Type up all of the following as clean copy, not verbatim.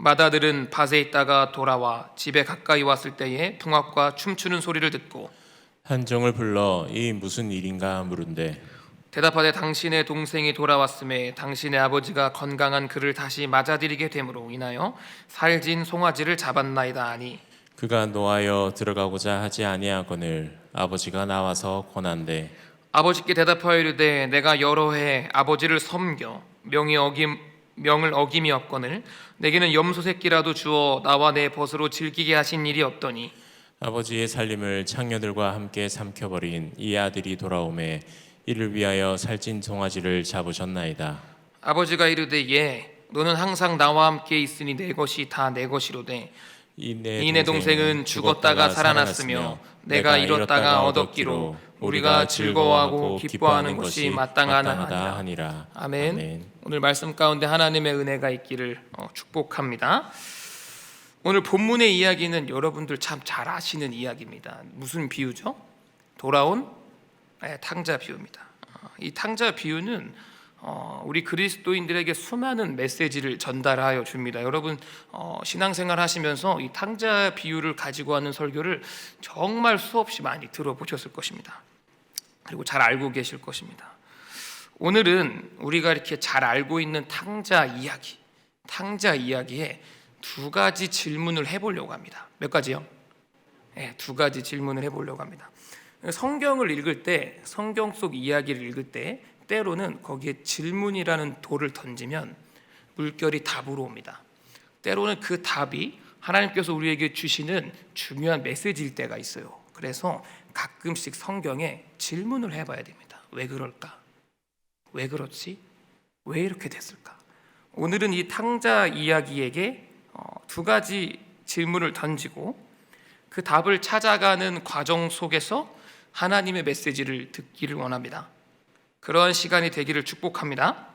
맏아들은 밭에 있다가 돌아와 집에 가까이 왔을 때에 풍악과 춤추는 소리를 듣고 한 종을 불러 이 무슨 일인가 물은데 대답하되 당신의 동생이 돌아왔음에 당신의 아버지가 건강한 그를 다시 맞아들이게 됨으로 인하여 살진 송아지를 잡았나이다 하니 그가 노하여 들어가고자 하지 아니하거늘 아버지가 나와서 권한대 아버지께 대답하여 이르되 내가 여러 해 아버지를 섬겨 명을 어김이 없거늘 내게는 염소 새끼라도 주어 나와 내 벗으로 즐기게 하신 일이 없더니 아버지의 살림을 창녀들과 함께 삼켜버린 이 아들이 돌아오매 이를 위하여 살찐 송아지를 잡으셨나이다. 아버지가 이르되 예 너는 항상 나와 함께 있으니 내 것이 다 내 것이로되 이 내 동생은 죽었다가 살아났으며 내가 잃었다가 얻었기로 우리가 즐거워하고 기뻐하는 것이 마땅하다 하니라. 아멘. 오늘 말씀 가운데 하나님의 은혜가 있기를 축복합니다. 오늘 본문의 이야기는 여러분들 참 잘 아시는 이야기입니다. 무슨 비유죠? 돌아온 탕자 비유입니다. 이 탕자 비유는 우리 그리스도인들에게 수많은 메시지를 전달하여 줍니다. 여러분 신앙생활 하시면서 이 탕자 비유를 가지고 하는 설교를 정말 수없이 많이 들어보셨을 것입니다. 그리고 잘 알고 계실 것입니다. 오늘은 우리가 이렇게 잘 알고 있는 탕자 이야기에 두 가지 질문을 해보려고 합니다. 몇 가지요? 두 가지 질문을 해보려고 합니다. 성경을 읽을 때, 성경 속 이야기를 읽을 때 때로는 거기에 질문이라는 돌을 던지면 물결이 답으로 옵니다. 때로는 그 답이 하나님께서 우리에게 주시는 중요한 메시지일 때가 있어요. 그래서 가끔씩 성경에 질문을 해봐야 됩니다. 왜 그럴까? 왜 그렇지? 왜 이렇게 됐을까? 오늘은 이 탕자 이야기에게 두 가지 질문을 던지고 그 답을 찾아가는 과정 속에서 하나님의 메시지를 듣기를 원합니다. 그런 시간이 되기를 축복합니다.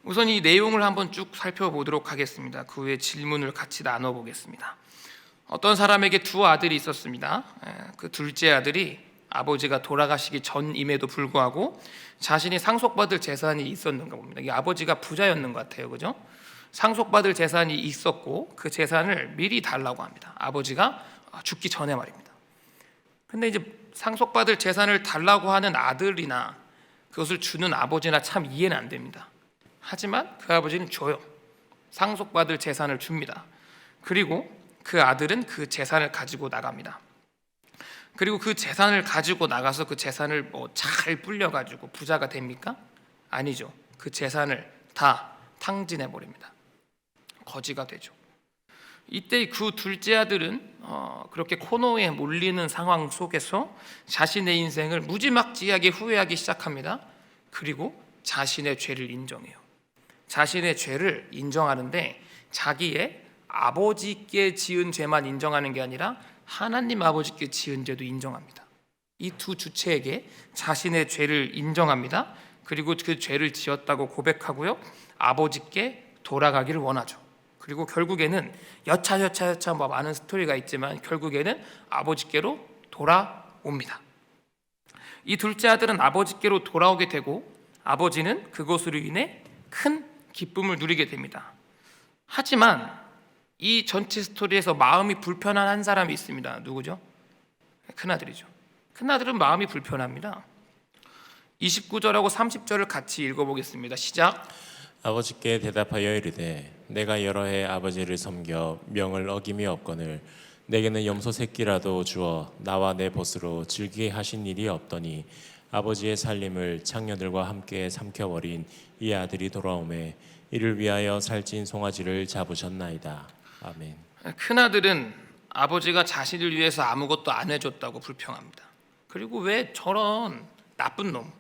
우선 이 내용을 한번 쭉 살펴보도록 하겠습니다. 그 후에 질문을 같이 나눠보겠습니다. 어떤 사람에게 두 아들이 있었습니다. 그 둘째 아들이 아버지가 돌아가시기 전임에도 불구하고 자신이 상속받을 재산이 있었는가 봅니다. 이 아버지가 부자였는 것 같아요, 그죠? 상속받을 재산이 있었고 그 재산을 미리 달라고 합니다. 아버지가 죽기 전에 말입니다. 근데 이제 상속받을 재산을 달라고 하는 아들이나 그것을 주는 아버지나 참 이해는 안 됩니다. 하지만 그 아버지는 줘요. 상속받을 재산을 줍니다. 그리고 그 아들은 그 재산을 가지고 나갑니다. 그리고 그 재산을 가지고 나가서 그 재산을 뭐 잘 불려가지고 부자가 됩니까? 아니죠. 그 재산을 다 탕진해 버립니다. 거지가 되죠. 이때 그 둘째 아들은 그렇게 코너에 몰리는 상황 속에서 자신의 인생을 무지막지하게 후회하기 시작합니다. 그리고 자신의 죄를 인정해요. 자신의 죄를 인정하는데 자기의 아버지께 지은 죄만 인정하는 게 아니라 하나님 아버지께 지은 죄도 인정합니다. 이 두 주체에게 자신의 죄를 인정합니다. 그리고 그 죄를 지었다고 고백하고요. 아버지께 돌아가기를 원하죠. 그리고 결국에는 여차 뭐 많은 스토리가 있지만 결국에는 아버지께로 돌아옵니다. 이 둘째 아들은 아버지께로 돌아오게 되고 아버지는 그것으로 인해 큰 기쁨을 누리게 됩니다. 하지만 이 전체 스토리에서 마음이 불편한 한 사람이 있습니다. 누구죠? 큰아들이죠. 큰아들은 마음이 불편합니다. 29절하고 30절을 같이 읽어보겠습니다. 시작. 아버지께 대답하여 이르되 내가 여러 해 아버지를 섬겨 명을 어김이 없거늘 내게는 염소 새끼라도 주어 나와 내 벗으로 즐기게 하신 일이 없더니 아버지의 살림을 창녀들과 함께 삼켜버린 이 아들이 돌아오매 이를 위하여 살찐 송아지를 잡으셨나이다. 아멘. 큰아들은 아버지가 자신을 위해서 아무것도 안 해줬다고 불평합니다. 그리고 왜 저런 나쁜 놈,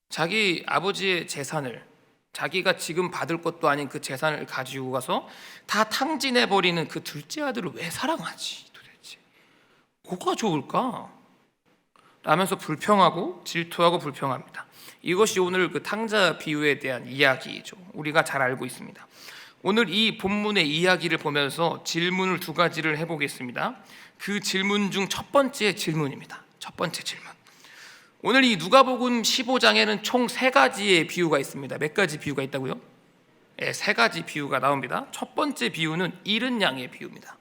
자기 아버지의 재산을 자기가 지금 받을 것도 아닌 그 재산을 가지고 가서 다 탕진해버리는 그 둘째 아들을 왜 사랑하지 도대체? 뭐가 좋을까? 라면서 불평하고 질투하고 불평합니다. 이것이 오늘 그 탕자 비유에 대한 이야기죠. 우리가 잘 알고 있습니다. 오늘 이 본문의 이야기를 보면서 질문을 두 가지를 해보겠습니다. 그 질문 중 첫 번째 질문입니다. 첫 번째 질문. 오늘 이 누가복음 15장에는 총 세 가지의 비유가 있습니다. 몇 가지 비유가 있다고요? 세 가지 비유가 나옵니다. 첫 번째 비유는 잃은 양의 비유입니다.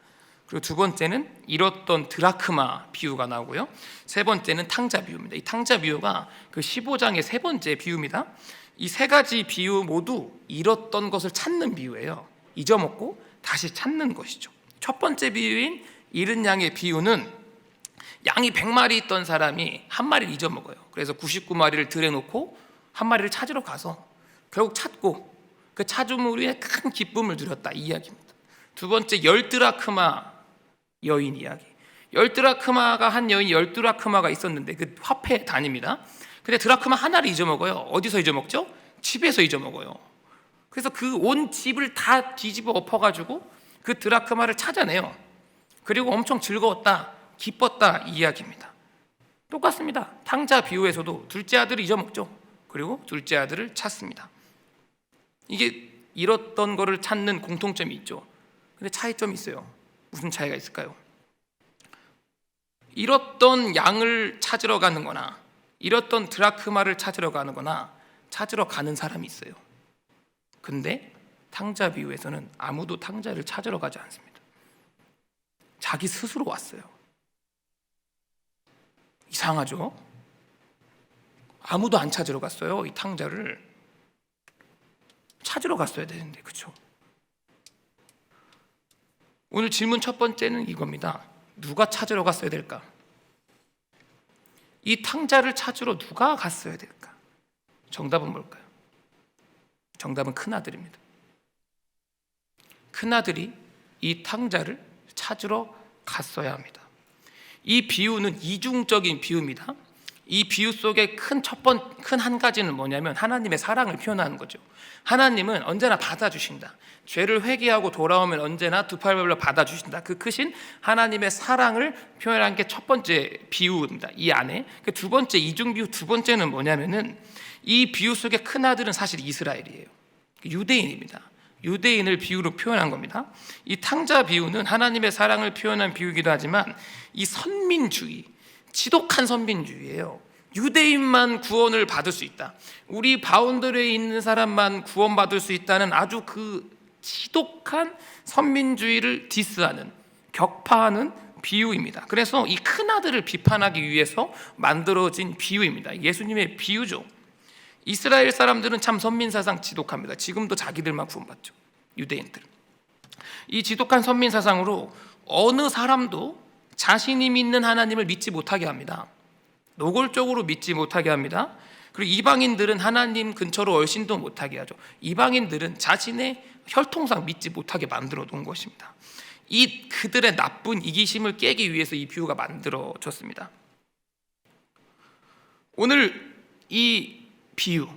그리고 두 번째는 잃었던 드라크마 비유가 나오고요. 세 번째는 탕자 비유입니다. 이 탕자 비유가 그 15장의 세 번째 비유입니다. 이 세 가지 비유 모두 잃었던 것을 찾는 비유예요. 잊어먹고 다시 찾는 것이죠. 첫 번째 비유인 잃은 양의 비유는 양이 100마리 있던 사람이 한 마리를 잊어먹어요. 그래서 99마리를 들여 놓고 한 마리를 찾으러 가서 결국 찾고 그 찾음으로 인해 큰 기쁨을 누렸다, 이 이야기입니다. 두 번째, 10드라크마 여인 이야기. 10드라크마가 한 여인 10드라크마가 있었는데 그 화폐 단위입니다. 근데 드라크마 하나를 잊어먹어요. 어디서 잊어먹죠? 집에서 잊어먹어요. 그래서 그 온 집을 다 뒤집어 엎어가지고 그 드라크마를 찾아내요. 그리고 엄청 즐거웠다, 기뻤다, 이 이야기입니다. 똑같습니다. 탕자 비유에서도 둘째 아들을 잊어먹죠. 그리고 둘째 아들을 찾습니다. 이게 잃었던 거를 찾는 공통점이 있죠. 근데 차이점이 있어요. 무슨 차이가 있을까요? 잃었던 양을 찾으러 가는 거나 잃었던 드라크마를 찾으러 가는 거나 찾으러 가는 사람이 있어요. 근데 탕자 비유에서는 아무도 탕자를 찾으러 가지 않습니다. 자기 스스로 왔어요. 이상하죠? 아무도 안 찾으러 갔어요. 이 탕자를 찾으러 갔어야 되는데, 그렇죠? 오늘 질문 첫 번째는 이겁니다. 누가 찾으러 갔어야 될까? 이 탕자를 찾으러 누가 갔어야 될까? 정답은 뭘까요? 정답은 큰아들입니다. 큰아들이 이 탕자를 찾으러 갔어야 합니다. 이 비유는 이중적인 비유입니다. 이 비유 속에 큰 한 가지는 뭐냐면 하나님의 사랑을 표현하는 거죠. 하나님은 언제나 받아주신다. 죄를 회개하고 돌아오면 언제나 두 팔 벌려 받아주신다. 그 크신 하나님의 사랑을 표현한 게 첫 번째 비유입니다. 이 안에. 그 두 번째 이중 비유 두 번째는 뭐냐면은 이 비유 속의 큰 아들은 사실 이스라엘이에요. 유대인입니다. 유대인을 비유로 표현한 겁니다. 이 탕자 비유는 하나님의 사랑을 표현한 비유이기도 하지만 이 선민주의, 지독한 선민주의예요. 유대인만 구원을 받을 수 있다. 우리 바운더리에 있는 사람만 구원받을 수 있다는 아주 그 지독한 선민주의를 디스하는, 격파하는 비유입니다. 그래서 이 큰아들을 비판하기 위해서 만들어진 비유입니다. 예수님의 비유죠. 이스라엘 사람들은 참 선민사상 지독합니다. 지금도 자기들만 구원받죠. 유대인들. 이 지독한 선민사상으로 어느 사람도 자신이 믿는 하나님을 믿지 못하게 합니다. 노골적으로 믿지 못하게 합니다. 그리고 이방인들은 하나님 근처로 얼씬도 못하게 하죠. 이방인들은 자신의 혈통상 믿지 못하게 만들어 놓은 것입니다. 이 그들의 나쁜 이기심을 깨기 위해서 이 비유가 만들어졌습니다. 오늘 이 비유,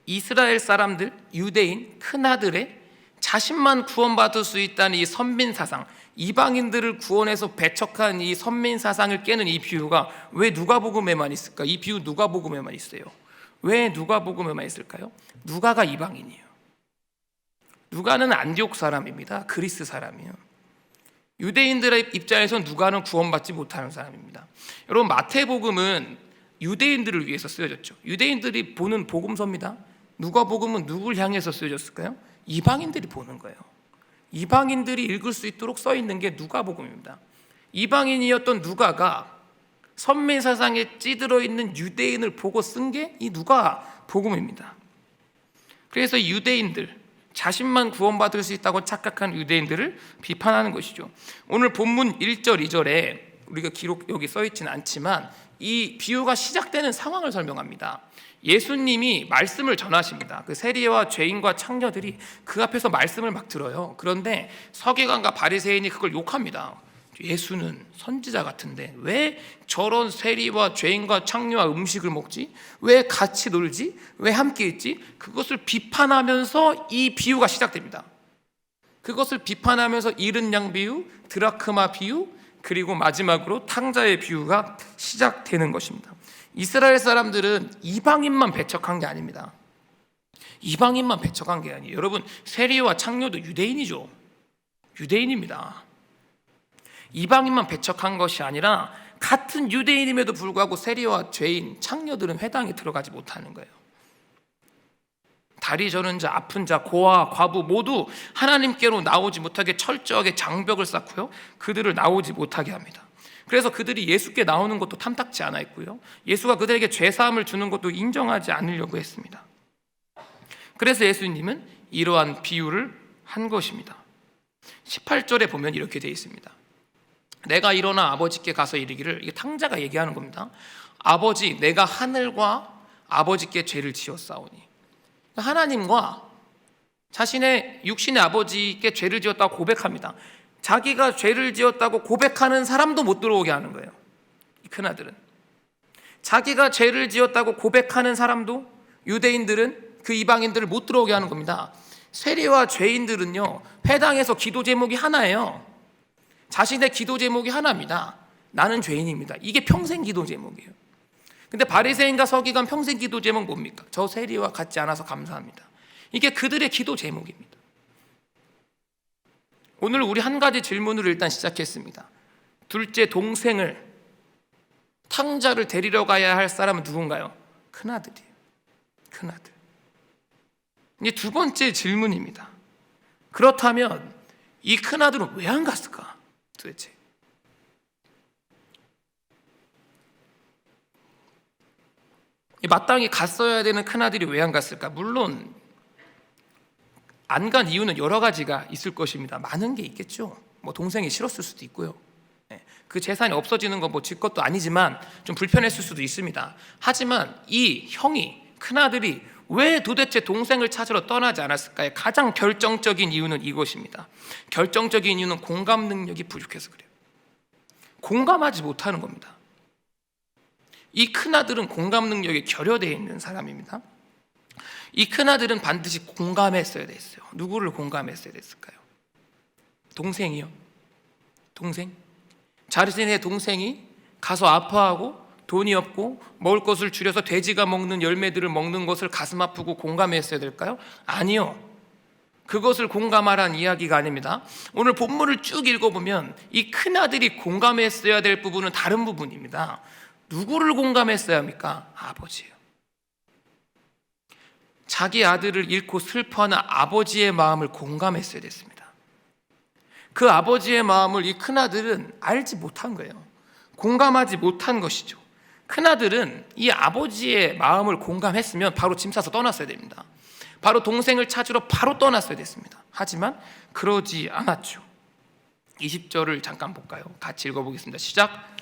이스라엘 사람들, 유대인, 큰아들의 자신만 구원받을 수 있다는 이 선민사상, 이방인들을 구원해서 배척한 이 선민사상을 깨는 이 비유가 왜 누가복음에만 있을까? 이 비유 누가복음에만 있어요. 왜 누가복음에만 있을까요? 누가가 이방인이에요. 누가는 안디옥 사람입니다. 그리스 사람이에요. 유대인들의 입장에서 누가는 구원받지 못하는 사람입니다. 여러분, 마태복음은 유대인들을 위해서 쓰여졌죠. 유대인들이 보는 복음서입니다. 누가복음은 누굴 향해서 쓰여졌을까요? 이방인들이 보는 거예요. 이방인들이 읽을 수 있도록 써 있는 게 누가복음입니다. 이방인이었던 누가가 선민사상에 찌들어 있는 유대인을 보고 쓴 게 이 누가복음입니다. 그래서 유대인들, 자신만 구원받을 수 있다고 착각한 유대인들을 비판하는 것이죠. 오늘 본문 1절, 2절에 우리가 기록 여기 써 있지는 않지만 이 비유가 시작되는 상황을 설명합니다. 예수님이 말씀을 전하십니다. 그 세리와 죄인과 창녀들이 그 앞에서 말씀을 막 들어요. 그런데 서기관과 바리새인이 그걸 욕합니다. 예수는 선지자 같은데 왜 저런 세리와 죄인과 창녀와 음식을 먹지? 왜 같이 놀지? 왜 함께 있지? 그것을 비판하면서 이 비유가 시작됩니다. 그것을 비판하면서 잃은 양 비유, 드라크마 비유, 그리고 마지막으로 탕자의 비유가 시작되는 것입니다. 이스라엘 사람들은 이방인만 배척한 게 아닙니다. 이방인만 배척한 게 아니에요. 여러분, 세리와 창녀도 유대인이죠. 유대인입니다. 이방인만 배척한 것이 아니라 같은 유대인임에도 불구하고 세리와 죄인, 창녀들은 회당에 들어가지 못하는 거예요. 다리 저는 자, 아픈 자, 고아, 과부 모두 하나님께로 나오지 못하게 철저하게 장벽을 쌓고요, 그들을 나오지 못하게 합니다. 그래서 그들이 예수께 나오는 것도 탐탁지 않아 있고요, 예수가 그들에게 죄사함을 주는 것도 인정하지 않으려고 했습니다. 그래서 예수님은 이러한 비유를 한 것입니다. 18절에 보면 이렇게 되어 있습니다. 내가 일어나 아버지께 가서 이르기를, 이게 탕자가 얘기하는 겁니다. 아버지, 내가 하늘과 아버지께 죄를 지었사오니. 하나님과 자신의 육신의 아버지께 죄를 지었다고 고백합니다. 자기가 죄를 지었다고 고백하는 사람도 못 들어오게 하는 거예요. 이 큰아들은 자기가 죄를 지었다고 고백하는 사람도, 유대인들은 그 이방인들을 못 들어오게 하는 겁니다. 세리와 죄인들은요, 회당에서 기도 제목이 하나예요. 자신의 기도 제목이 하나입니다. 나는 죄인입니다. 이게 평생 기도 제목이에요. 근데 바리새인과 서기관 평생 기도 제목 뭡니까? 저 세리와 같지 않아서 감사합니다. 이게 그들의 기도 제목입니다. 오늘 우리 한 가지 질문으로 일단 시작했습니다. 둘째 동생을, 탕자를 데리러 가야 할 사람은 누군가요? 큰아들이에요. 큰아들. 이제 두 번째 질문입니다. 그렇다면 이 큰아들은 왜 안 갔을까? 도대체 마땅히 갔어야 되는 큰아들이 왜 안 갔을까? 물론 안 간 이유는 여러 가지가 있을 것입니다. 많은 게 있겠죠. 뭐 동생이 싫었을 수도 있고요, 그 재산이 없어지는 건 뭐 지 것도 아니지만 좀 불편했을 수도 있습니다. 하지만 이 형이, 큰아들이 왜 도대체 동생을 찾으러 떠나지 않았을까의 가장 결정적인 이유는 이것입니다. 결정적인 이유는 공감 능력이 부족해서 그래요. 공감하지 못하는 겁니다. 이 큰아들은 공감 능력이 결여되어 있는 사람입니다. 이 큰아들은 반드시 공감했어야 됐어요. 누구를 공감했어야 됐을까요? 동생이요. 동생? 자신의 동생이 가서 아파하고 돈이 없고 먹을 것을 줄여서 돼지가 먹는 열매들을 먹는 것을 가슴 아프고 공감했어야 될까요? 아니요. 그것을 공감하라는 이야기가 아닙니다. 오늘 본문을 쭉 읽어보면 이 큰아들이 공감했어야 될 부분은 다른 부분입니다. 누구를 공감했어야 합니까? 아버지예요. 자기 아들을 잃고 슬퍼하는 아버지의 마음을 공감했어야 됐습니다. 그 아버지의 마음을 이 큰아들은 알지 못한 거예요. 공감하지 못한 것이죠. 큰아들은 이 아버지의 마음을 공감했으면 바로 짐 싸서 떠났어야 됩니다. 바로 동생을 찾으러 바로 떠났어야 됐습니다. 하지만 그러지 않았죠. 20절을 잠깐 볼까요? 같이 읽어보겠습니다. 시작.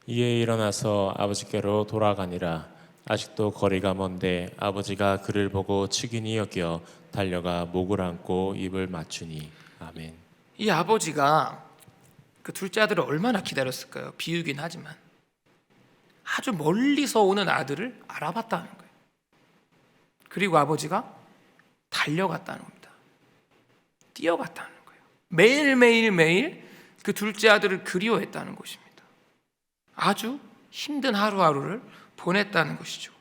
이에 일어나서 아버지께로 돌아가니라. 아직도 거리가 먼데 아버지가 그를 보고 측은히 여겨 달려가 목을 안고 입을 맞추니. 아멘. 이 아버지가 그 둘째 아들을 얼마나 기다렸을까요? 비유긴 하지만 아주 멀리서 오는 아들을 알아봤다는 거예요. 그리고 아버지가 달려갔다는 겁니다. 뛰어갔다는 거예요. 매일매일 그 둘째 아들을 그리워했다는 것입니다. 아주 힘든 하루하루를 보냈다는 것이죠.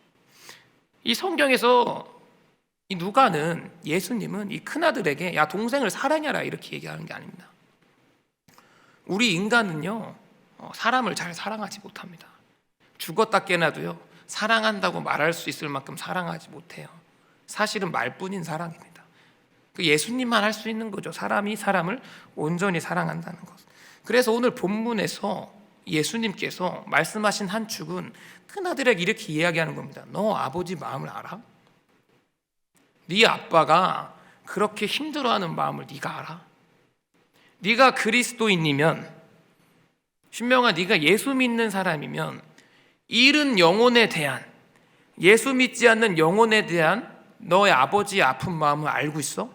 이 성경에서 이 누가는, 예수님은 이 큰아들에게 야 동생을 사랑해라 이렇게 얘기하는 게 아닙니다. 우리 인간은요, 사람을 잘 사랑하지 못합니다. 죽었다 깨나도요, 사랑한다고 말할 수 있을 만큼 사랑하지 못해요. 사실은 말뿐인 사랑입니다. 그 예수님만 할 수 있는 거죠. 사람이 사람을 온전히 사랑한다는 것. 그래서 오늘 본문에서 예수님께서 말씀하신 한 축은 큰아들에게 이렇게 이야기하는 겁니다. 너 아버지 마음을 알아? 네 아빠가 그렇게 힘들어하는 마음을 네가 알아? 네가 그리스도인이면, 신명아 네가 예수 믿는 사람이면 잃은 영혼에 대한, 예수 믿지 않는 영혼에 대한 너의 아버지의 아픈 마음을 알고 있어?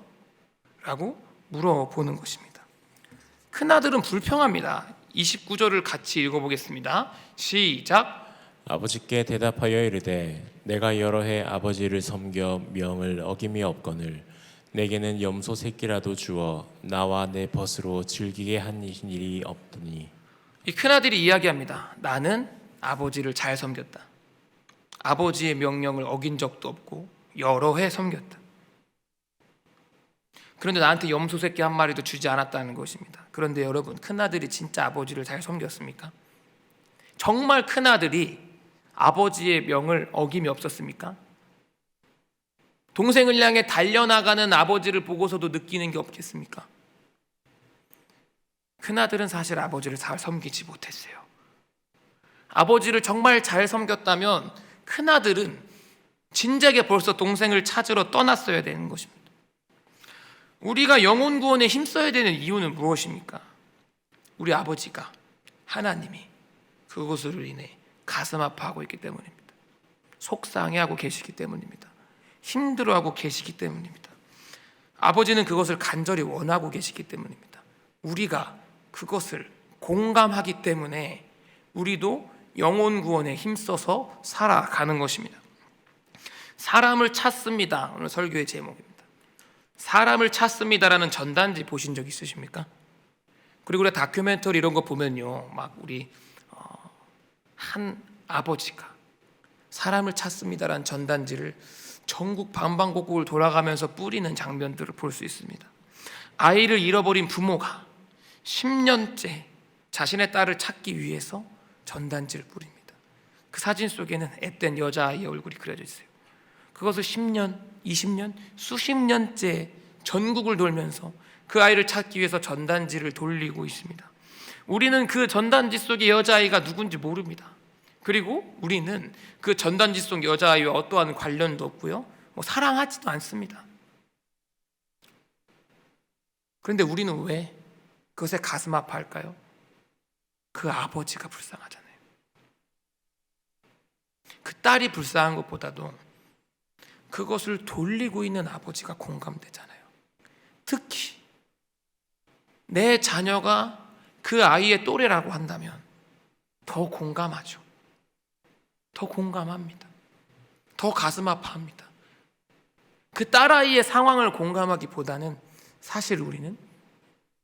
라고 물어보는 것입니다. 큰아들은 불평합니다. 29절을 같이 읽어보겠습니다. 시작. 아버지께 대답하여 이르되 내가 여러 해 아버지를 섬겨 명을 어김이 없거늘 내게는 염소 새끼라도 주어 나와 내 벗으로 즐기게 한 일이 없더니. 이 큰아들이 이야기합니다. 나는 아버지를 잘 섬겼다. 아버지의 명령을 어긴 적도 없고 여러 해 섬겼다. 그런데 나한테 염소 새끼 한 마리도 주지 않았다는 것입니다. 그런데 여러분, 큰아들이 진짜 아버지를 잘 섬겼습니까? 정말 큰아들이 아버지의 명을 어김이 없었습니까? 동생을 향해 달려나가는 아버지를 보고서도 느끼는 게 없겠습니까? 큰아들은 사실 아버지를 잘 섬기지 못했어요. 아버지를 정말 잘 섬겼다면 큰아들은 진작에 벌써 동생을 찾으러 떠났어야 되는 것입니다. 우리가 영혼 구원에 힘써야 되는 이유는 무엇입니까? 우리 아버지가, 하나님이 그것으로 인해 가슴 아파하고 있기 때문입니다. 속상해하고 계시기 때문입니다. 힘들어하고 계시기 때문입니다. 아버지는 그것을 간절히 원하고 계시기 때문입니다. 우리가 그것을 공감하기 때문에 우리도 영혼 구원에 힘써서 살아가는 것입니다. 사람을 찾습니다. 오늘 설교의 제목입니다. 사람을 찾습니다라는 전단지 보신 적 있으십니까? 그리고 우리 다큐멘터리 이런 거 보면요, 막 우리 한 아버지가 사람을 찾습니다라는 전단지를 전국 방방곡곡을 돌아가면서 뿌리는 장면들을 볼 수 있습니다. 아이를 잃어버린 부모가 10년째 자신의 딸을 찾기 위해서 전단지를 뿌립니다. 그 사진 속에는 앳된 여자아이의 얼굴이 그려져 있어요. 그것을 10년, 20년, 수십 년째 전국을 돌면서 그 아이를 찾기 위해서 전단지를 돌리고 있습니다. 우리는 그 전단지 속의 여자아이가 누군지 모릅니다. 그리고 우리는 그 전단지 속 여자아이와 어떠한 관련도 없고요, 사랑하지도 않습니다. 그런데 우리는 왜 그것에 가슴 아파할까요? 그 아버지가 불쌍하잖아요. 그 딸이 불쌍한 것보다도 그것을 돌리고 있는 아버지가 공감되잖아요. 특히 내 자녀가 그 아이의 또래라고 한다면 더 공감하죠. 더 공감합니다. 더 가슴 아파합니다. 그 딸아이의 상황을 공감하기보다는 사실 우리는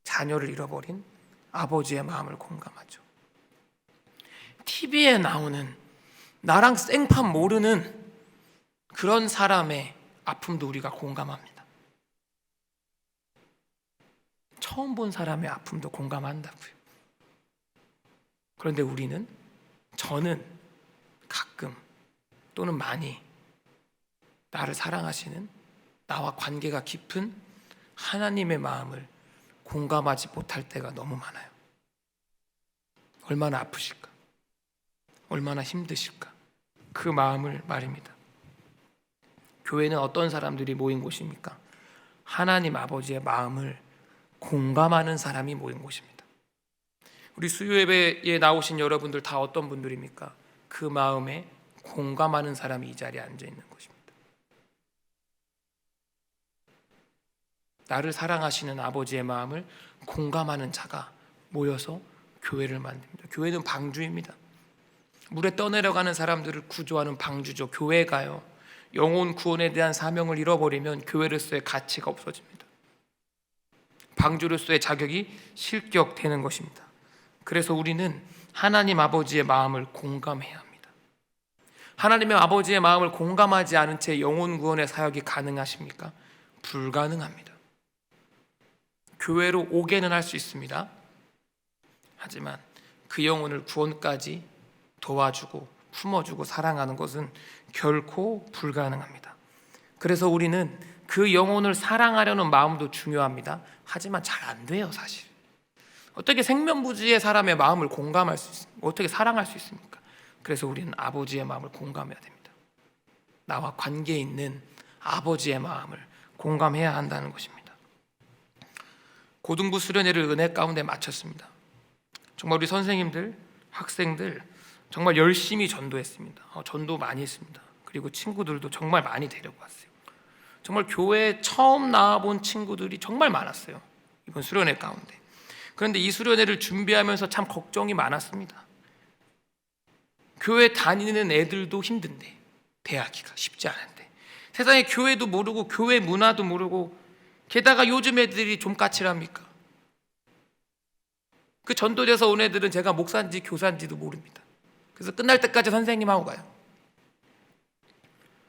자녀를 잃어버린 아버지의 마음을 공감하죠. TV에 나오는 나랑 생판 모르는 그런 사람의 아픔도 우리가 공감합니다. 처음 본 사람의 아픔도 공감한다고요. 그런데 저는 가끔 또는 많이 나를 사랑하시는, 나와 관계가 깊은 하나님의 마음을 공감하지 못할 때가 너무 많아요. 얼마나 아프실까? 얼마나 힘드실까? 그 마음을 말입니다. 교회는 어떤 사람들이 모인 곳입니까? 하나님 아버지의 마음을 공감하는 사람이 모인 곳입니다. 우리 수요예배에 나오신 여러분들 다 어떤 분들입니까? 그 마음에 공감하는 사람이 이 자리에 앉아 있는 것입니다. 나를 사랑하시는 아버지의 마음을 공감하는 자가 모여서 교회를 만듭니다. 교회는 방주입니다. 물에 떠내려가는 사람들을 구조하는 방주죠. 교회가요, 영혼 구원에 대한 사명을 잃어버리면 교회로서의 가치가 없어집니다. 방주로서의 자격이 실격되는 것입니다. 그래서 우리는 하나님 아버지의 마음을 공감해야 합니다. 하나님의 아버지의 마음을 공감하지 않은 채 영혼 구원의 사역이 가능하십니까? 불가능합니다. 교회로 오게는 할 수 있습니다. 하지만 그 영혼을 구원까지 도와주고 품어주고 사랑하는 것은 결코 불가능합니다. 그래서 우리는 그 영혼을 사랑하려는 마음도 중요합니다. 하지만 잘 안 돼요, 사실. 어떻게 생면부지의 사람의 마음을 공감할 수 있습니까? 어떻게 사랑할 수 있습니까? 그래서 우리는 아버지의 마음을 공감해야 됩니다. 나와 관계 있는 아버지의 마음을 공감해야 한다는 것입니다. 고등부 수련회를 은혜 가운데 마쳤습니다. 정말 우리 선생님들, 학생들 정말 열심히 전도했습니다. 전도 많이 했습니다. 그리고 친구들도 정말 많이 데리고 왔어요. 정말 교회에 처음 나와본 친구들이 정말 많았어요, 이번 수련회 가운데. 그런데 이 수련회를 준비하면서 참 걱정이 많았습니다. 교회 다니는 애들도 힘든데, 대하기가 쉽지 않은데, 세상에 교회도 모르고 교회 문화도 모르고, 게다가 요즘 애들이 좀 까칠합니까? 그 전도돼서 온 애들은 제가 목사인지 교사인지도 모릅니다. 그래서 끝날 때까지 선생님하고 가요.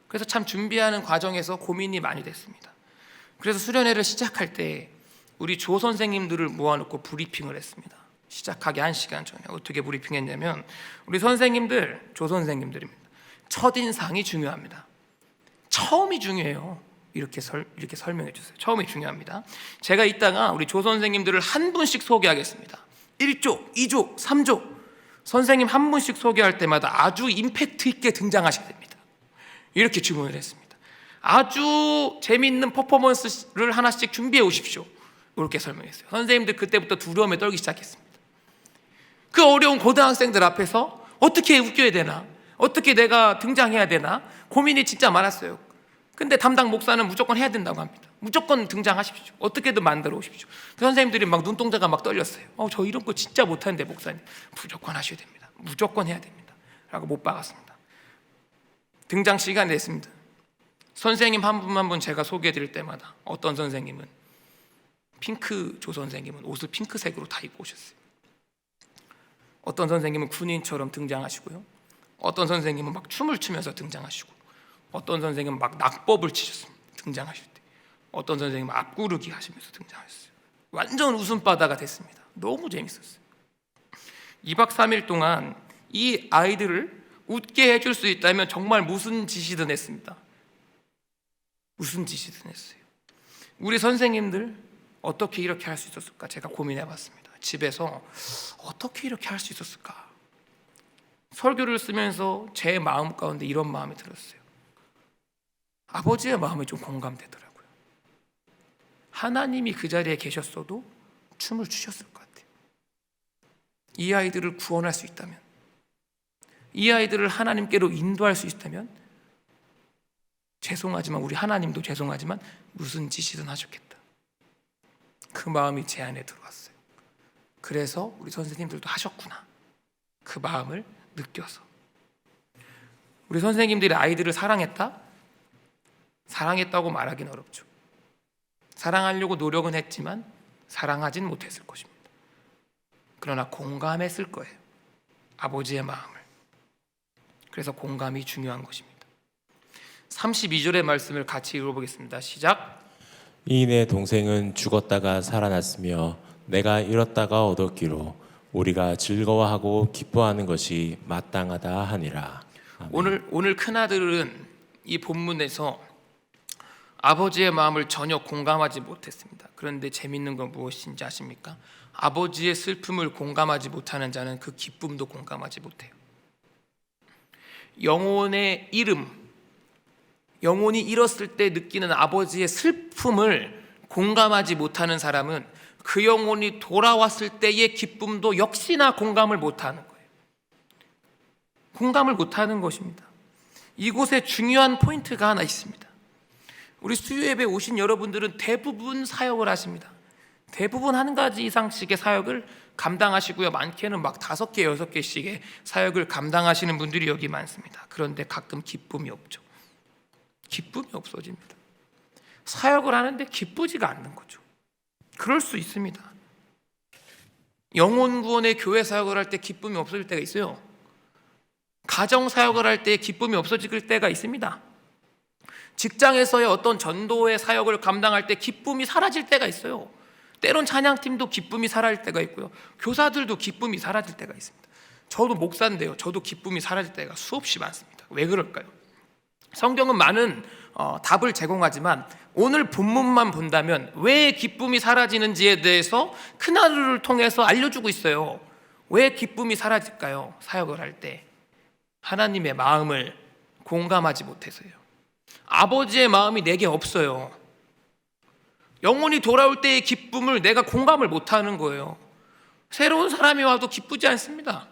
그래서 참 준비하는 과정에서 고민이 많이 됐습니다. 그래서 수련회를 시작할 때 우리 조 선생님들을 모아놓고 브리핑을 했습니다. 시작하기 1시간 전에. 어떻게 브리핑했냐면, 우리 선생님들, 조 선생님들입니다. 첫인상이 중요합니다. 처음이 중요해요. 이렇게 설명해 주세요. 처음이 중요합니다. 제가 이따가 우리 조 선생님들을 한 분씩 소개하겠습니다. 1조, 2조, 3조 선생님 한 분씩 소개할 때마다 아주 임팩트 있게 등장하셔야 됩니다. 이렇게 주문을 했습니다. 아주 재미있는 퍼포먼스를 하나씩 준비해 오십시오. 이렇게 설명했어요. 선생님들 그때부터 두려움에 떨기 시작했습니다. 그 어려운 고등학생들 앞에서 어떻게 웃겨야 되나, 어떻게 내가 등장해야 되나 고민이 진짜 많았어요. 근데 담당 목사는 무조건 해야 된다고 합니다. 무조건 등장하십시오. 어떻게든 만들어 오십시오. 그 선생님들이 막 눈동자가 막 떨렸어요. 저 이런 거 진짜 못하는데 목사님 무조건 하셔야 됩니다. 무조건 해야 됩니다. 라고 못 박았습니다. 등장 시간이 됐습니다. 선생님 한 분 한 분 제가 소개해 드릴 때마다 어떤 선생님은 핑크 조 선생님은 옷을 핑크색으로 다 입고 오셨어요. 어떤 선생님은 군인처럼 등장하시고요. 어떤 선생님은 막 춤을 추면서 등장하시고, 어떤 선생님은 막 낙법을 치셨습니다. 등장하실 때. 어떤 선생님은 앞구르기 하시면서 등장하셨어요. 완전 웃음바다가 됐습니다. 너무 재밌었어요. 2박 3일 동안 이 아이들을 웃게 해줄 수 있다면 정말 무슨 짓이든 했습니다. 무슨 짓이든 했어요. 우리 선생님들 어떻게 이렇게 할 수 있었을까 제가 고민해 봤습니다. 집에서 어떻게 이렇게 할 수 있었을까. 설교를 쓰면서 제 마음 가운데 이런 마음이 들었어요. 아버지의 마음이 좀 공감되더라고요. 하나님이 그 자리에 계셨어도 춤을 추셨을 것 같아요. 이 아이들을 구원할 수 있다면, 이 아이들을 하나님께로 인도할 수 있다면, 죄송하지만 우리 하나님도 죄송하지만 무슨 짓이든 하셨겠다. 그 마음이 제 안에 들어왔어요. 그래서 우리 선생님들도 하셨구나. 그 마음을 느껴서. 우리 선생님들이 아이들을 사랑했다? 사랑했다고 말하기는 어렵죠. 사랑하려고 노력은 했지만 사랑하진 못했을 것입니다. 그러나 공감했을 거예요. 아버지의 마음을. 그래서 공감이 중요한 것입니다. 32절의 말씀을 같이 읽어보겠습니다. 시작. 이 내 동생은 죽었다가 살아났으며 내가 잃었다가 얻었기로 우리가 즐거워하고 기뻐하는 것이 마땅하다 하니라. 아멘. 오늘 큰아들은 이 본문에서 아버지의 마음을 전혀 공감하지 못했습니다. 그런데 재밌는 건 무엇인지 아십니까? 아버지의 슬픔을 공감하지 못하는 자는 그 기쁨도 공감하지 못해요. 영혼의 잃음, 영혼이 잃었을 때 느끼는 아버지의 슬픔을 공감하지 못하는 사람은 그 영혼이 돌아왔을 때의 기쁨도 역시나 공감을 못하는 거예요. 공감을 못하는 것입니다. 이곳에 중요한 포인트가 하나 있습니다. 우리 수요예배 오신 여러분들은 대부분 사역을 하십니다. 대부분 한 가지 이상씩의 사역을 감당하시고요. 많게는 막 5개, 6개씩의 사역을 감당하시는 분들이 여기 많습니다. 그런데 가끔 기쁨이 없죠. 기쁨이 없어집니다. 사역을 하는데 기쁘지가 않는 거죠. 그럴 수 있습니다. 영혼구원의 교회 사역을 할 때 기쁨이 없어질 때가 있어요. 가정 사역을 할 때 기쁨이 없어질 때가 있습니다. 직장에서의 어떤 전도의 사역을 감당할 때 기쁨이 사라질 때가 있어요. 때론 찬양팀도 기쁨이 사라질 때가 있고요. 교사들도 기쁨이 사라질 때가 있습니다. 저도 목사인데요. 저도 기쁨이 사라질 때가 수없이 많습니다. 왜 그럴까요? 성경은 많은 답을 제공하지만 오늘 본문만 본다면 왜 기쁨이 사라지는지에 대해서 큰하루를 통해서 알려주고 있어요. 왜 기쁨이 사라질까요? 사역을 할 때 하나님의 마음을 공감하지 못해서요. 아버지의 마음이 내게 없어요. 영혼이 돌아올 때의 기쁨을 내가 공감을 못하는 거예요. 새로운 사람이 와도 기쁘지 않습니다.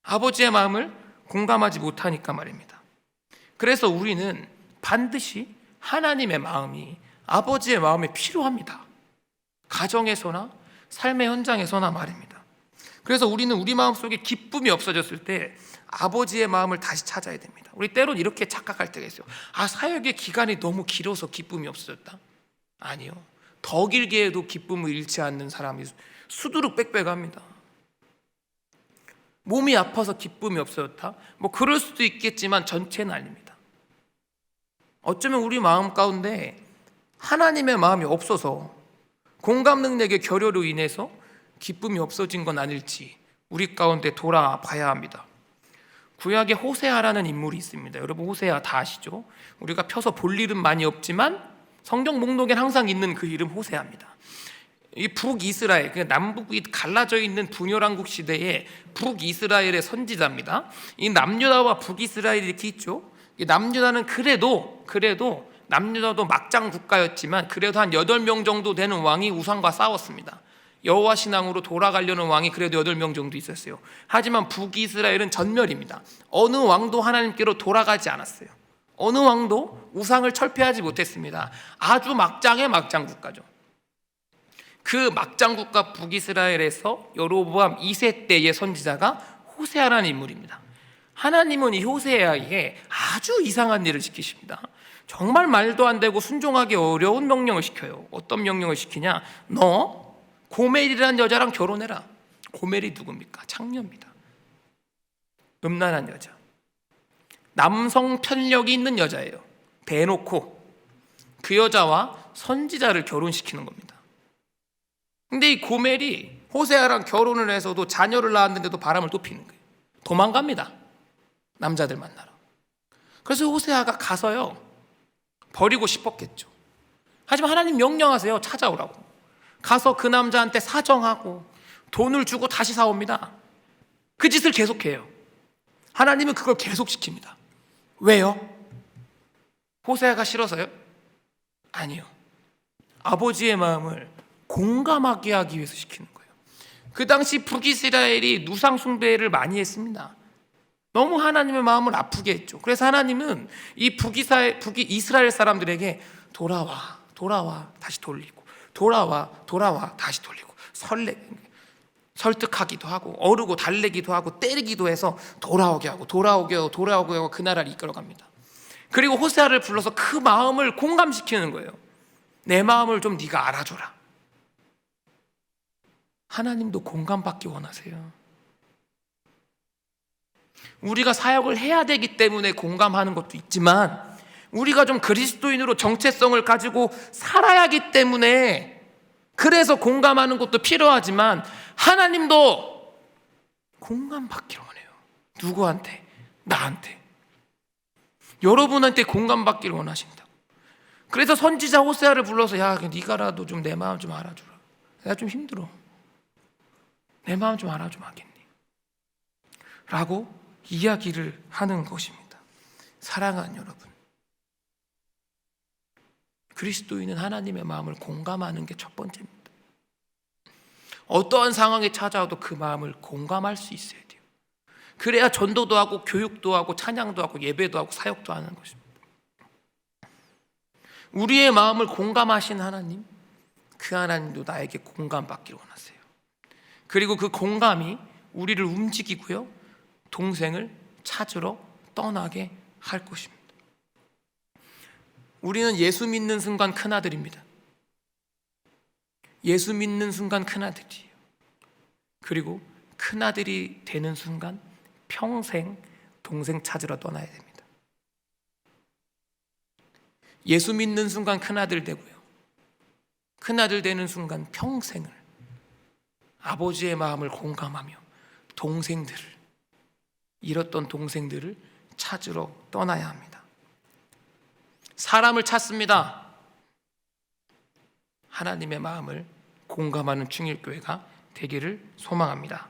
아버지의 마음을 공감하지 못하니까 말입니다. 그래서 우리는 반드시 하나님의 마음이, 아버지의 마음이 필요합니다. 가정에서나 삶의 현장에서나 말입니다. 그래서 우리는 우리 마음속에 기쁨이 없어졌을 때 아버지의 마음을 다시 찾아야 됩니다. 우리 때론 이렇게 착각할 때가 있어요. 사역의 기간이 너무 길어서 기쁨이 없어졌다. 아니요. 더 길게 해도 기쁨을 잃지 않는 사람이 수두룩 빽빽합니다. 몸이 아파서 기쁨이 없어졌다? 그럴 수도 있겠지만 전체는 아닙니다. 어쩌면 우리 마음 가운데 하나님의 마음이 없어서 공감 능력의 결여로 인해서 기쁨이 없어진 건 아닐지 우리 가운데 돌아봐야 합니다. 구약에 호세아라는 인물이 있습니다. 여러분 호세아 다 아시죠? 우리가 펴서 볼 일은 많이 없지만 성경 목록엔 항상 있는 그 이름 호세아입니다. 이 북이스라엘, 그러니까 남북이 갈라져 있는 분열왕국 시대에 북이스라엘의 선지자입니다. 이 남유다와 북이스라엘이 이렇게 있죠. 이 남유다는 그래도 남유다도 막장 국가였지만 그래도 한 8명 정도 되는 왕이 우상과 싸웠습니다. 여호와 신앙으로 돌아가려는 왕이 그래도 8명 정도 있었어요. 하지만 북이스라엘은 전멸입니다. 어느 왕도 하나님께로 돌아가지 않았어요. 어느 왕도 우상을 철폐하지 못했습니다. 아주 막장의 막장 국가죠. 그 막장 국가 북이스라엘에서 여로보암 2세 때의 선지자가 호세아라는 인물입니다. 하나님은 이 호세아에게 아주 이상한 일을 시키십니다. 정말 말도 안 되고 순종하기 어려운 명령을 시켜요. 어떤 명령을 시키냐? 너 고멜이라는 여자랑 결혼해라. 고멜이 누굽니까? 창녀입니다. 음란한 여자, 남성 편력이 있는 여자예요. 대놓고 그 여자와 선지자를 결혼시키는 겁니다. 근데 이 고멜이 호세아랑 결혼을 해서도 자녀를 낳았는데도 바람을 또 피는 거예요. 도망갑니다. 남자들 만나러. 그래서 호세아가 가서요, 버리고 싶었겠죠. 하지만 하나님 명령하세요. 찾아오라고. 가서 그 남자한테 사정하고 돈을 주고 다시 사옵니다. 그 짓을 계속해요. 하나님은 그걸 계속 시킵니다. 왜요? 호세아가 싫어서요? 아니요. 아버지의 마음을 공감하게 하기 위해서 시키는 거예요. 그 당시 북이스라엘이 우상 숭배를 많이 했습니다. 너무 하나님의 마음을 아프게 했죠. 그래서 하나님은 이 북이스라엘 사람들에게 돌아와 다시 돌리고, 돌아와 다시 돌리고, 설득하기도 하고 어르고 달래기도 하고 때리기도 해서 돌아오게 하고 그 나라를 이끌어갑니다. 그리고 호세아를 불러서 그 마음을 공감시키는 거예요. 내 마음을 좀 네가 알아줘라. 하나님도 공감받기 원하세요. 우리가 사역을 해야 되기 때문에 공감하는 것도 있지만 우리가 좀 그리스도인으로 정체성을 가지고 살아야 하기 때문에 그래서 공감하는 것도 필요하지만 하나님도 공감받기를 원해요. 누구한테? 나한테. 여러분한테 공감받기를 원하신다고. 그래서 선지자 호세아를 불러서 야, 네가라도 좀 내 마음 좀 알아주라. 내가 좀 힘들어. 내 마음 좀 알아주면 하겠니? 라고 이야기를 하는 것입니다. 사랑하는 여러분, 그리스도인은 하나님의 마음을 공감하는 게 첫 번째입니다. 어떠한 상황에 찾아와도 그 마음을 공감할 수 있어야 돼요. 그래야 전도도 하고 교육도 하고 찬양도 하고 예배도 하고 사역도 하는 것입니다. 우리의 마음을 공감하신 하나님, 그 하나님도 나에게 공감받기를 원하세요. 그리고 그 공감이 우리를 움직이고요, 동생을 찾으러 떠나게 할 것입니다. 우리는 예수 믿는 순간 큰아들입니다. 예수 믿는 순간 큰아들이에요. 그리고 큰아들이 되는 순간 평생 동생 찾으러 떠나야 됩니다. 예수 믿는 순간 큰아들 되고요, 큰아들 되는 순간 평생을 아버지의 마음을 공감하며 동생들을, 잃었던 동생들을 찾으러 떠나야 합니다. 사람을 찾습니다. 하나님의 마음을 공감하는 충일교회가 되기를 소망합니다.